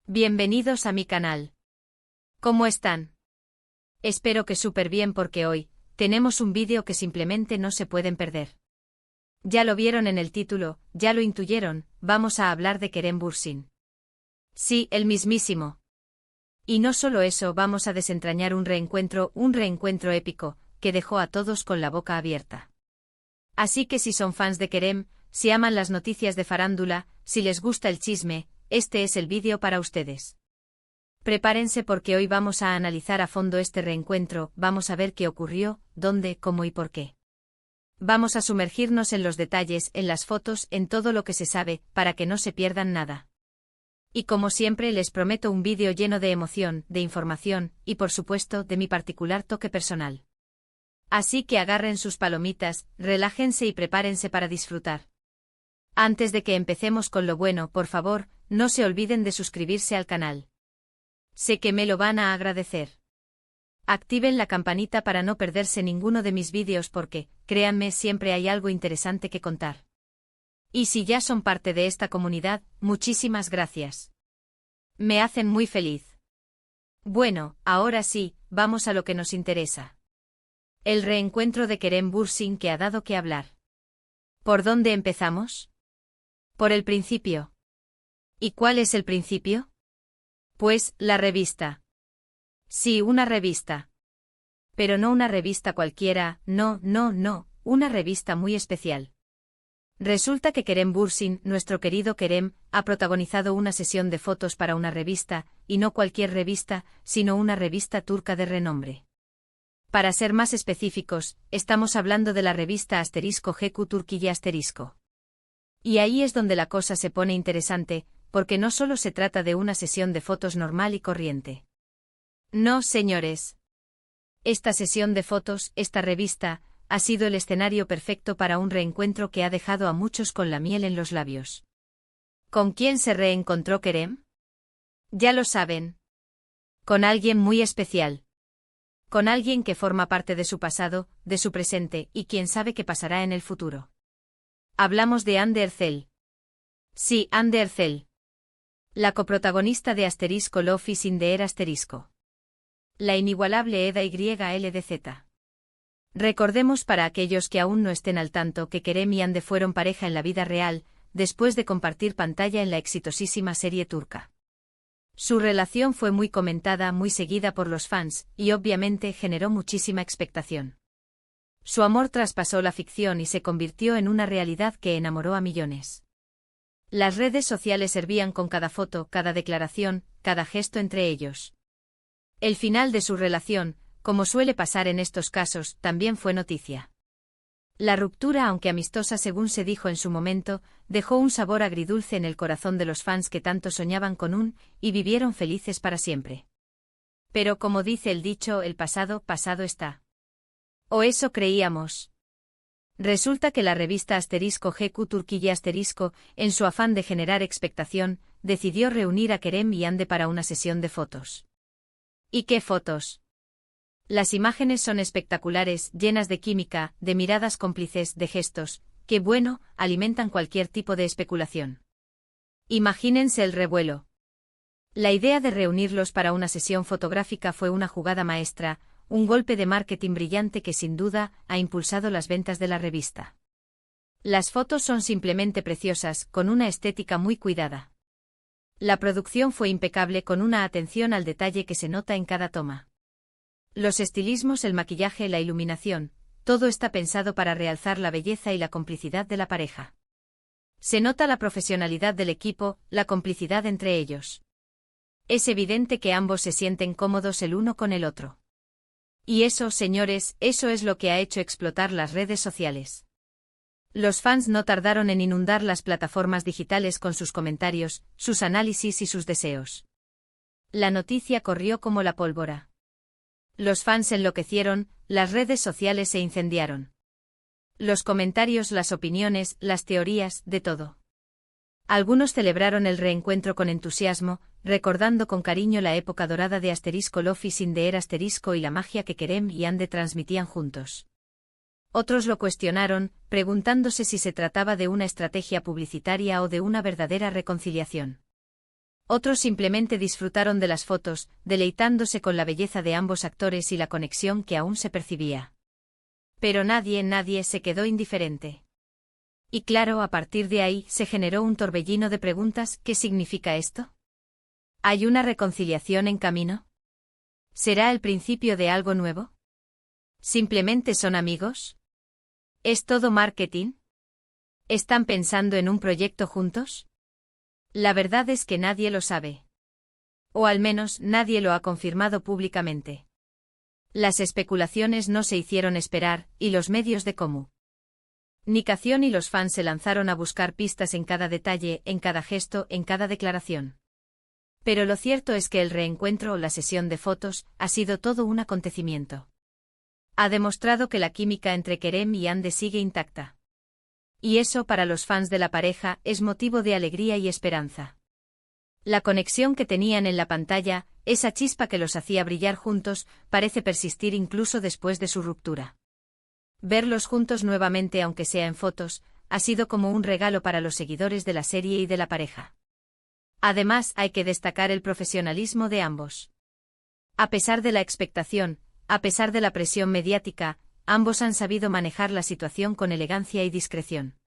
Bienvenidos a mi canal. ¿Cómo están? Espero que súper bien porque hoy tenemos un vídeo que simplemente no se pueden perder. Ya lo vieron en el título, ya lo intuyeron, vamos a hablar de Kerem Bürsin. Sí, el mismísimo. Y no solo eso, vamos a desentrañar un reencuentro épico, que dejó a todos con la boca abierta. Así que si son fans de Kerem, si aman las noticias de farándula, si les gusta el chisme, este es el vídeo para ustedes. Prepárense porque hoy vamos a analizar a fondo este reencuentro, vamos a ver qué ocurrió, dónde, cómo y por qué. Vamos a sumergirnos en los detalles, en las fotos, en todo lo que se sabe, para que no se pierdan nada. Y como siempre les prometo un vídeo lleno de emoción, de información, y por supuesto de mi particular toque personal. Así que agarren sus palomitas, relájense y prepárense para disfrutar. Antes de que empecemos con lo bueno, por favor, no se olviden de suscribirse al canal. Sé que me lo van a agradecer. Activen la campanita para no perderse ninguno de mis vídeos porque, créanme, siempre hay algo interesante que contar. Y si ya son parte de esta comunidad, muchísimas gracias. Me hacen muy feliz. Bueno, ahora sí, vamos a lo que nos interesa. El reencuentro de Kerem Bürsin que ha dado que hablar. ¿Por dónde empezamos? Por el principio. ¿Y cuál es el principio? Pues, la revista. Sí, una revista. Pero no una revista cualquiera, no, una revista muy especial. Resulta que Kerem Bürsin, nuestro querido Kerem, ha protagonizado una sesión de fotos para una revista, y no cualquier revista, sino una revista turca de renombre. Para ser más específicos, estamos hablando de la revista *GQ Turquía *. Y ahí es donde la cosa se pone interesante, porque no solo se trata de una sesión de fotos normal y corriente. No, señores. Esta sesión de fotos, esta revista, ha sido el escenario perfecto para un reencuentro que ha dejado a muchos con la miel en los labios. ¿Con quién se reencontró Kerem? Ya lo saben. Con alguien muy especial. Con alguien que forma parte de su pasado, de su presente, y quién sabe qué pasará en el futuro. Hablamos de Hande Erçel. Sí, Hande Erçel. La coprotagonista de Love is in the air *. La inigualable Eda YLDZ. Recordemos para aquellos que aún no estén al tanto que Kerem y Hande fueron pareja en la vida real, después de compartir pantalla en la exitosísima serie turca. Su relación fue muy comentada, muy seguida por los fans, y obviamente generó muchísima expectación. Su amor traspasó la ficción y se convirtió en una realidad que enamoró a millones. Las redes sociales servían con cada foto, cada declaración, cada gesto entre ellos. El final de su relación, como suele pasar en estos casos, también fue noticia. La ruptura, aunque amistosa según se dijo en su momento, dejó un sabor agridulce en el corazón de los fans que tanto soñaban con y vivieron felices para siempre. Pero como dice el dicho, el pasado, pasado está. O eso creíamos. Resulta que la revista *GQ Turquía *, en su afán de generar expectación, decidió reunir a Kerem y Hande para una sesión de fotos. ¿Y qué fotos? Las imágenes son espectaculares, llenas de química, de miradas cómplices, de gestos, que bueno, alimentan cualquier tipo de especulación. Imagínense el revuelo. La idea de reunirlos para una sesión fotográfica fue una jugada maestra, un golpe de marketing brillante que sin duda ha impulsado las ventas de la revista. Las fotos son simplemente preciosas, con una estética muy cuidada. La producción fue impecable con una atención al detalle que se nota en cada toma. Los estilismos, el maquillaje, la iluminación, todo está pensado para realzar la belleza y la complicidad de la pareja. Se nota la profesionalidad del equipo, la complicidad entre ellos. Es evidente que ambos se sienten cómodos el uno con el otro. Y eso, señores, eso es lo que ha hecho explotar las redes sociales. Los fans no tardaron en inundar las plataformas digitales con sus comentarios, sus análisis y sus deseos. La noticia corrió como la pólvora. Los fans enloquecieron, las redes sociales se incendiaron. Los comentarios, las opiniones, las teorías, de todo. Algunos celebraron el reencuentro con entusiasmo, recordando con cariño la época dorada de Love is in the air * y la magia que Kerem y Hande transmitían juntos. Otros lo cuestionaron, preguntándose si se trataba de una estrategia publicitaria o de una verdadera reconciliación. Otros simplemente disfrutaron de las fotos, deleitándose con la belleza de ambos actores y la conexión que aún se percibía. Pero nadie se quedó indiferente. Y claro, a partir de ahí se generó un torbellino de preguntas. ¿Qué significa esto? ¿Hay una reconciliación en camino? ¿Será el principio de algo nuevo? ¿Simplemente son amigos? ¿Es todo marketing? ¿Están pensando en un proyecto juntos? La verdad es que nadie lo sabe. O al menos nadie lo ha confirmado públicamente. Las especulaciones no se hicieron esperar, y los medios de comunicación y los fans se lanzaron a buscar pistas en cada detalle, en cada gesto, en cada declaración. Pero lo cierto es que el reencuentro o la sesión de fotos ha sido todo un acontecimiento. Ha demostrado que la química entre Kerem y Hande sigue intacta. Y eso para los fans de la pareja es motivo de alegría y esperanza. La conexión que tenían en la pantalla, esa chispa que los hacía brillar juntos, parece persistir incluso después de su ruptura. Verlos juntos nuevamente, aunque sea en fotos, ha sido como un regalo para los seguidores de la serie y de la pareja. Además, hay que destacar el profesionalismo de ambos. A pesar de la expectación, a pesar de la presión mediática, ambos han sabido manejar la situación con elegancia y discreción.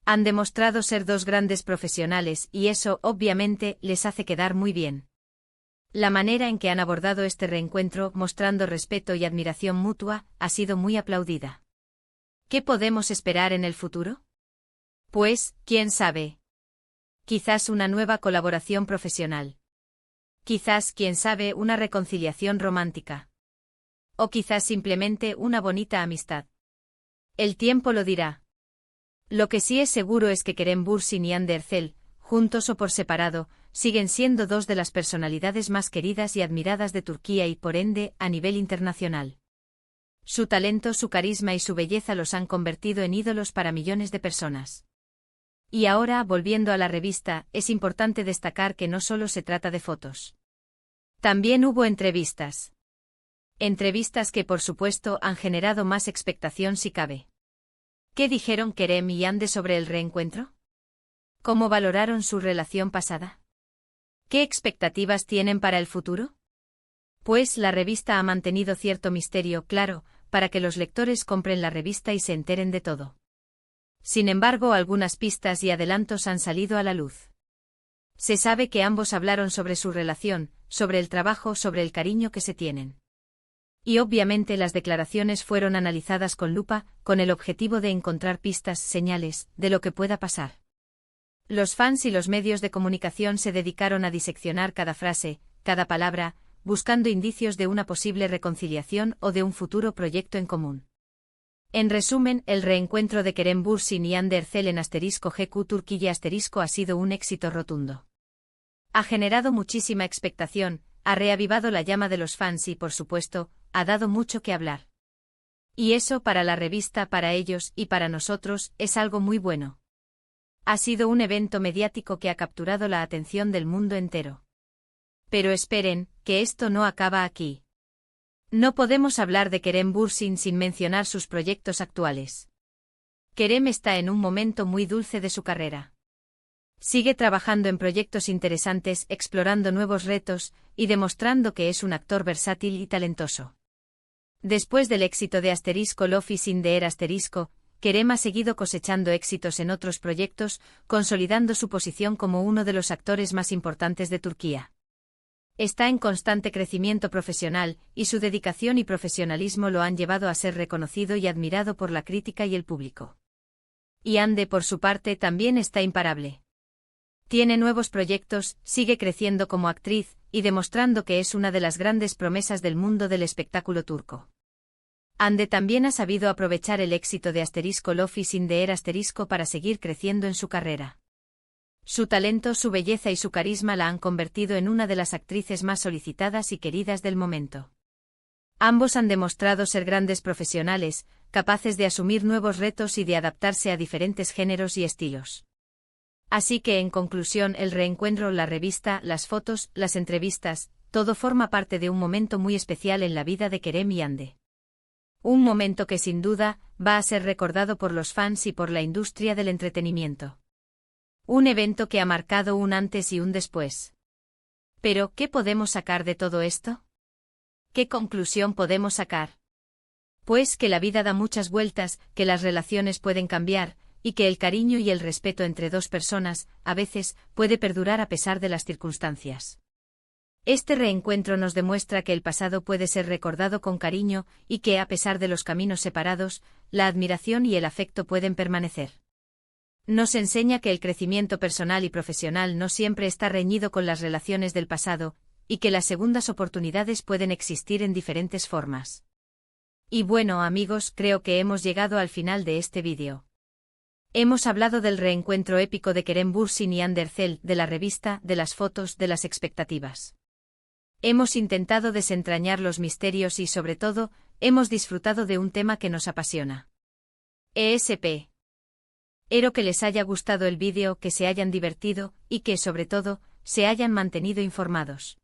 Han demostrado ser dos grandes profesionales y eso, obviamente, les hace quedar muy bien. La manera en que han abordado este reencuentro, mostrando respeto y admiración mutua, ha sido muy aplaudida. ¿Qué podemos esperar en el futuro? Pues, quién sabe. Quizás una nueva colaboración profesional. Quizás, quién sabe, una reconciliación romántica. O quizás simplemente una bonita amistad. El tiempo lo dirá. Lo que sí es seguro es que Kerem Bürsin y Hande Erçel, juntos o por separado, siguen siendo dos de las personalidades más queridas y admiradas de Turquía y, por ende, a nivel internacional. Su talento, su carisma y su belleza los han convertido en ídolos para millones de personas. Y ahora, volviendo a la revista, es importante destacar que no solo se trata de fotos. También hubo entrevistas. Entrevistas que, por supuesto, han generado más expectación si cabe. ¿Qué dijeron Kerem y Hande sobre el reencuentro? ¿Cómo valoraron su relación pasada? ¿Qué expectativas tienen para el futuro? Pues la revista ha mantenido cierto misterio, claro, para que los lectores compren la revista y se enteren de todo. Sin embargo, algunas pistas y adelantos han salido a la luz. Se sabe que ambos hablaron sobre su relación, sobre el trabajo, sobre el cariño que se tienen. Y obviamente las declaraciones fueron analizadas con lupa, con el objetivo de encontrar pistas, señales, de lo que pueda pasar. Los fans y los medios de comunicación se dedicaron a diseccionar cada frase, cada palabra, buscando indicios de una posible reconciliación o de un futuro proyecto en común. En resumen, el reencuentro de Kerem Bürsin y Hande Erçel en *GQ Turquía ha sido un éxito rotundo. Ha generado muchísima expectación, ha reavivado la llama de los fans y, por supuesto, ha dado mucho que hablar. Y eso para la revista, para ellos y para nosotros, es algo muy bueno. Ha sido un evento mediático que ha capturado la atención del mundo entero. Pero esperen, que esto no acaba aquí. No podemos hablar de Kerem Bürsin sin mencionar sus proyectos actuales. Kerem está en un momento muy dulce de su carrera. Sigue trabajando en proyectos interesantes, explorando nuevos retos, y demostrando que es un actor versátil y talentoso. Después del éxito de Love is in the Air Kerem ha seguido cosechando éxitos en otros proyectos, consolidando su posición como uno de los actores más importantes de Turquía. Está en constante crecimiento profesional, y su dedicación y profesionalismo lo han llevado a ser reconocido y admirado por la crítica y el público. Y Hande, por su parte, también está imparable. Tiene nuevos proyectos, sigue creciendo como actriz, y demostrando que es una de las grandes promesas del mundo del espectáculo turco. Hande también ha sabido aprovechar el éxito de Love is in the Air para seguir creciendo en su carrera. Su talento, su belleza y su carisma la han convertido en una de las actrices más solicitadas y queridas del momento. Ambos han demostrado ser grandes profesionales, capaces de asumir nuevos retos y de adaptarse a diferentes géneros y estilos. Así que, en conclusión, el reencuentro, la revista, las fotos, las entrevistas, todo forma parte de un momento muy especial en la vida de Kerem y Hande. Un momento que sin duda va a ser recordado por los fans y por la industria del entretenimiento. Un evento que ha marcado un antes y un después. Pero, ¿qué podemos sacar de todo esto? ¿Qué conclusión podemos sacar? Pues que la vida da muchas vueltas, que las relaciones pueden cambiar, y que el cariño y el respeto entre dos personas, a veces, puede perdurar a pesar de las circunstancias. Este reencuentro nos demuestra que el pasado puede ser recordado con cariño y que, a pesar de los caminos separados, la admiración y el afecto pueden permanecer. Nos enseña que el crecimiento personal y profesional no siempre está reñido con las relaciones del pasado, y que las segundas oportunidades pueden existir en diferentes formas. Y bueno, amigos, creo que hemos llegado al final de este vídeo. Hemos hablado del reencuentro épico de Kerem Bürsin y Hande Erçel, de la revista, de las fotos, de las expectativas. Hemos intentado desentrañar los misterios y, sobre todo, hemos disfrutado de un tema que nos apasiona. ESP. Espero que les haya gustado el vídeo, que se hayan divertido, y que, sobre todo, se hayan mantenido informados.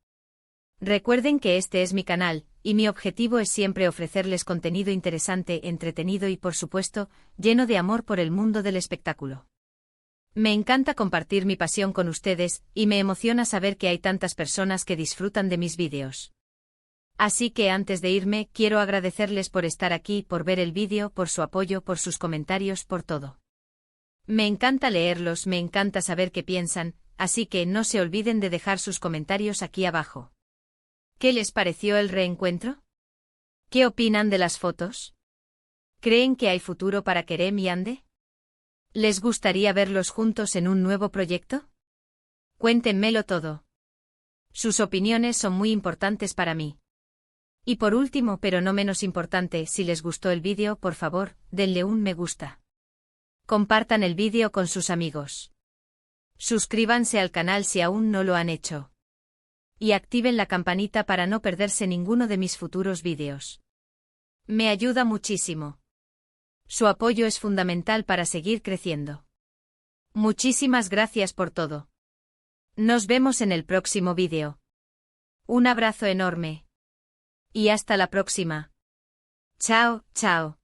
Recuerden que este es mi canal, y mi objetivo es siempre ofrecerles contenido interesante, entretenido y, por supuesto, lleno de amor por el mundo del espectáculo. Me encanta compartir mi pasión con ustedes, y me emociona saber que hay tantas personas que disfrutan de mis vídeos. Así que antes de irme, quiero agradecerles por estar aquí, por ver el vídeo, por su apoyo, por sus comentarios, por todo. Me encanta leerlos, me encanta saber qué piensan, así que no se olviden de dejar sus comentarios aquí abajo. ¿Qué les pareció el reencuentro? ¿Qué opinan de las fotos? ¿Creen que hay futuro para Kerem y Hande? ¿Les gustaría verlos juntos en un nuevo proyecto? Cuéntenmelo todo. Sus opiniones son muy importantes para mí. Y por último, pero no menos importante, si les gustó el vídeo, por favor, denle un me gusta. Compartan el vídeo con sus amigos. Suscríbanse al canal si aún no lo han hecho. Y activen la campanita para no perderse ninguno de mis futuros vídeos. Me ayuda muchísimo. Su apoyo es fundamental para seguir creciendo. Muchísimas gracias por todo. Nos vemos en el próximo vídeo. Un abrazo enorme. Y hasta la próxima. Chao, chao.